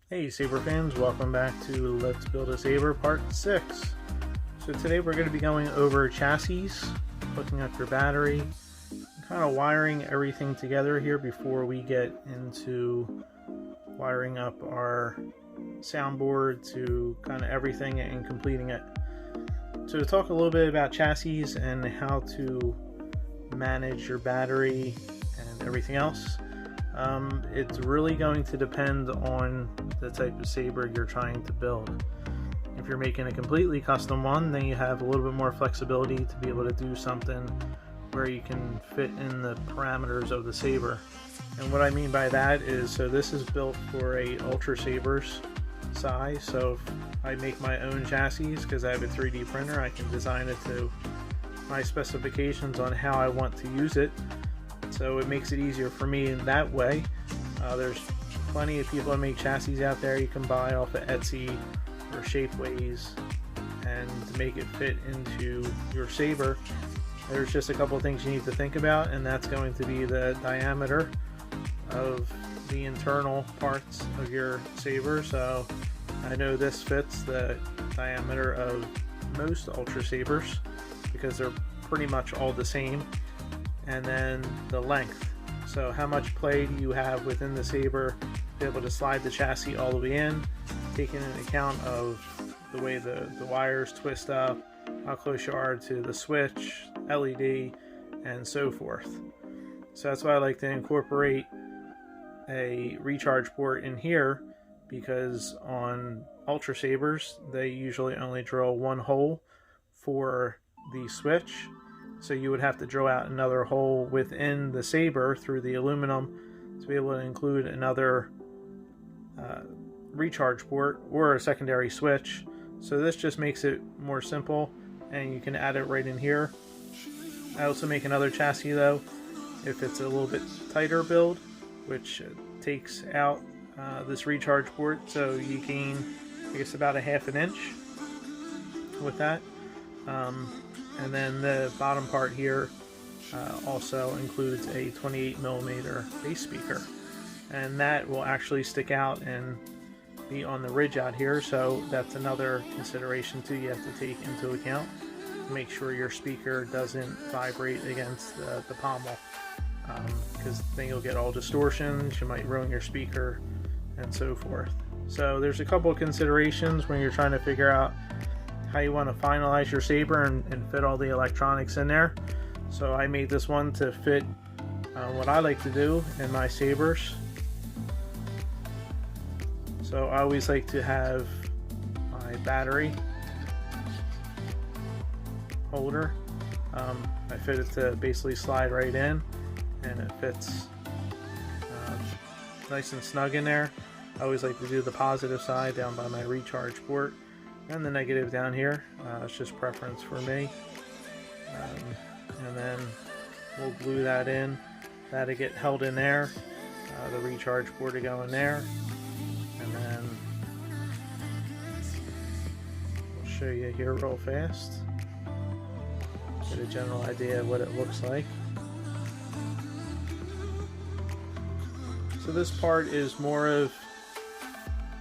Hey Saber fans, welcome back to Let's Build a Saber Part 6. So today we're going to be going over chassis, hooking up your battery, kind of wiring everything together here before we get into wiring up our soundboard to kind of everything and completing it. So to talk a little bit about chassis and how to manage your battery and everything else, it's really going to depend on the type of saber you're trying to build. If you're making a completely custom one, then you have a little bit more flexibility to be able to do something where you can fit in the parameters of the saber. And what I mean by that is, so this is built for a Ultra Sabers size, so if I make my own chassis because I have a 3D printer, I can design it to my specifications on how I want to use it. So it makes it easier for me in that way. There's plenty of people that make chassis out there you can buy off of Etsy or Shapeways, and to make it fit into your saber, there's just a couple of things you need to think about, and that's going to be the diameter of the internal parts of your saber. So I know this fits the diameter of most Ultra Sabers because they're pretty much all the same. And then the length, so how much play do you have within the saber to be able to slide the chassis all the way in, taking into account of the way the wires twist up, how close you are to the switch, LED, and so forth. So that's why I like to incorporate a recharge port in here, because on Ultra Sabers they usually only drill one hole for the switch. So you would have to drill out another hole within the saber through the aluminum to be able to include another recharge port or a secondary switch. So this just makes it more simple, and you can add it right in here. I also make another chassis though if it's a little bit tighter build, which takes out this recharge port, so you gain, I guess, about a ½ inch with that. And then the bottom part here also includes a 28mm bass speaker, and that will actually stick out and be on the ridge out here, so that's another consideration too you have to take into account. Make sure your speaker doesn't vibrate against the pommel, because then you'll get all distortions, you might ruin your speaker, and so forth. So there's a couple of considerations when you're trying to figure out how you want to finalize your saber and fit all the electronics in there. So I made this one to fit what I like to do in my sabers. So I always like to have my battery holder. I fit it to basically slide right in, and it fits nice and snug in there. I always like to do the positive side down by my recharge port, and the negative down here. It's just preference for me. And then we'll glue that in. That'll get held in there. The recharge port to go in there. And then we'll show you here real fast. Get a general idea of what it looks like. So this part is more of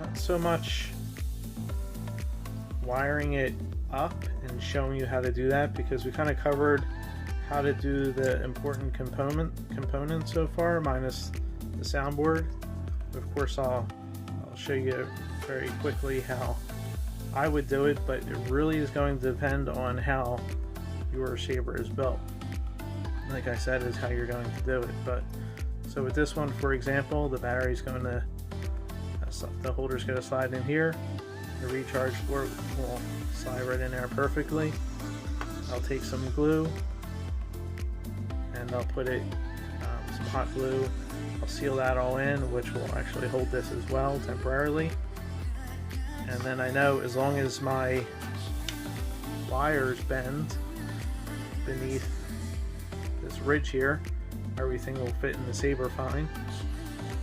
not so much wiring it up and showing you how to do that, because we kind of covered how to do the important components so far, minus the soundboard. Of course I'll show you very quickly how I would do it, but it really is going to depend on how your saber is built. Like I said, is how you're going to do it. But so with this one, for example, the battery's going to, the holder's going to slide in here. The recharge port will slide right in there perfectly. I'll take some glue and I'll put it, some hot glue. I'll seal that all in, which will actually hold this as well temporarily. And then I know as long as my wires bend beneath this ridge here, everything will fit in the saber fine.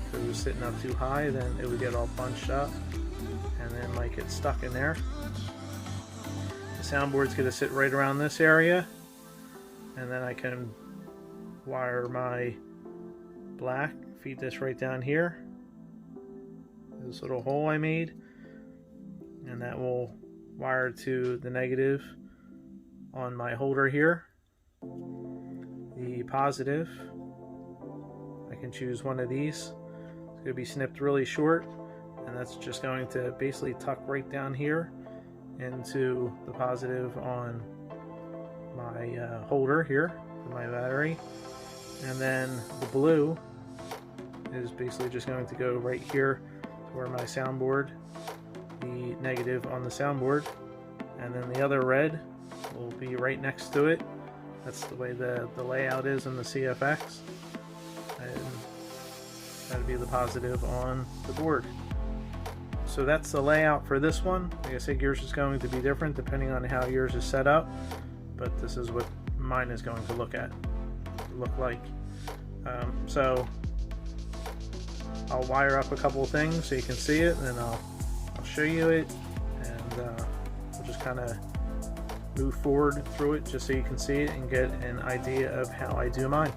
If it was sitting up too high, then it would get all bunched up and then might get stuck in there. The soundboard's going to sit right around this area, and then I can wire my black, feed this right down here. this little hole I made, and that will wire to the negative on my holder here. The positive, I can choose one of these. It's going to be snipped really short, and that's just going to basically tuck right down here into the positive on my holder here for my battery. And then the blue is basically just going to go right here to where my soundboard, the negative on the soundboard, and then the other red will be right next to it. That's the way the layout is in the CFX, and that'll be the positive on the board. So that's the layout for this one. Like I said, yours is going to be different depending on how yours is set up, but this is what mine is going to look like. So I'll wire up a couple of things so you can see it, and then I'll show you it, and we'll just kind of move forward through it just so you can see it and get an idea of how I do mine.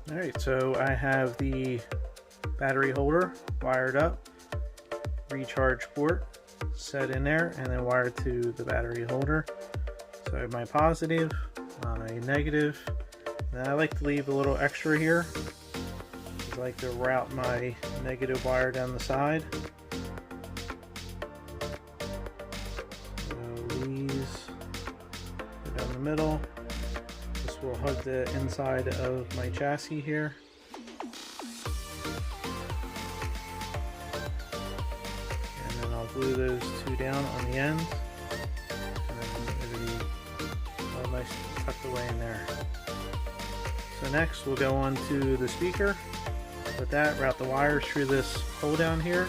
Alright, so I have the battery holder wired up, recharge port set in there, and then wired to the battery holder. So I have my positive, my negative, and I like to leave a little extra here. I like to route my negative wire down the side. So these go down the middle. This will hug the inside of my chassis here. And then I'll glue those two down on the ends. And then it'll be all nice and tucked away in there. So next we'll go on to the speaker. With that, route the wires through this hole down here.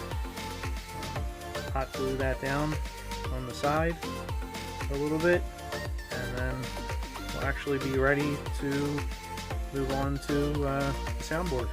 Hot glue that down on the side a little bit, and then we'll actually be ready to move on to the soundboard.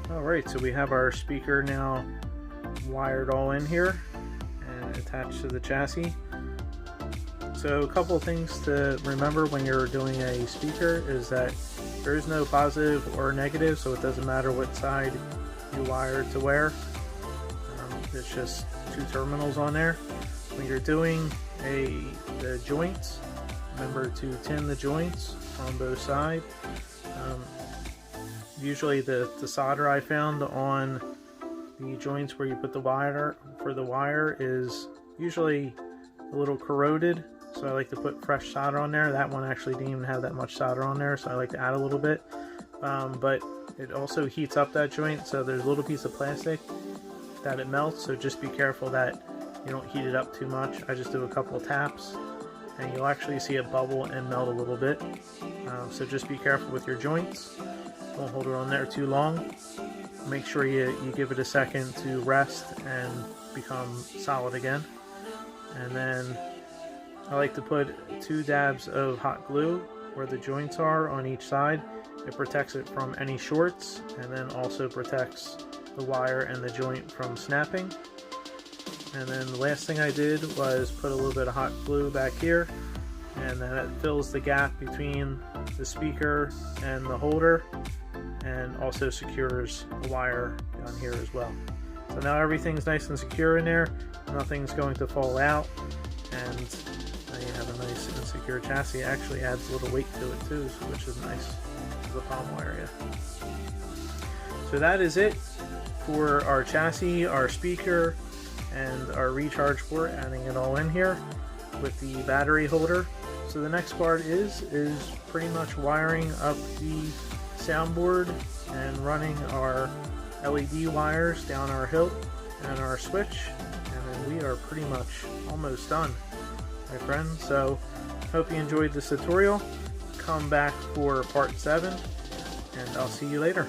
Alright, so we have our speaker now wired all in here and attached to the chassis. So a couple of things to remember when you're doing a speaker is that there is no positive or negative, so it doesn't matter what side you wire to where. It's just two terminals on there. When you're doing the joints, remember to tin the joints on both sides. Usually the solder I found on the joints where you put the wire for the wire is usually a little corroded, so I like to put fresh solder on there. That one actually didn't even have that much solder on there, so I like to add a little bit. But it also heats up that joint, so there's a little piece of plastic that it melts, so just be careful that you don't heat it up too much. I just do a couple of taps and you'll actually see it bubble and melt a little bit. So just be careful with your joints. Don't hold it on there too long. Make sure you give it a second to rest and become solid again. And then I like to put 2 dabs of hot glue where the joints are on each side. It protects it from any shorts and then also protects the wire and the joint from snapping. And then the last thing I did was put a little bit of hot glue back here, and then it fills the gap between the speaker and the holder and also secures the wire down here as well. So now everything's nice and secure in there, nothing's going to fall out, and now you have a nice and secure chassis. It actually adds a little weight to it too, which is nice for the pommel area. So that is it for our chassis, our speaker, and our recharge port, adding it all in here with the battery holder. So the next part is pretty much wiring up the soundboard and running our LED wires down our hilt and our switch, and then we are pretty much almost done, my friends. So hope you enjoyed this tutorial. Come back for part 7 and I'll see you later.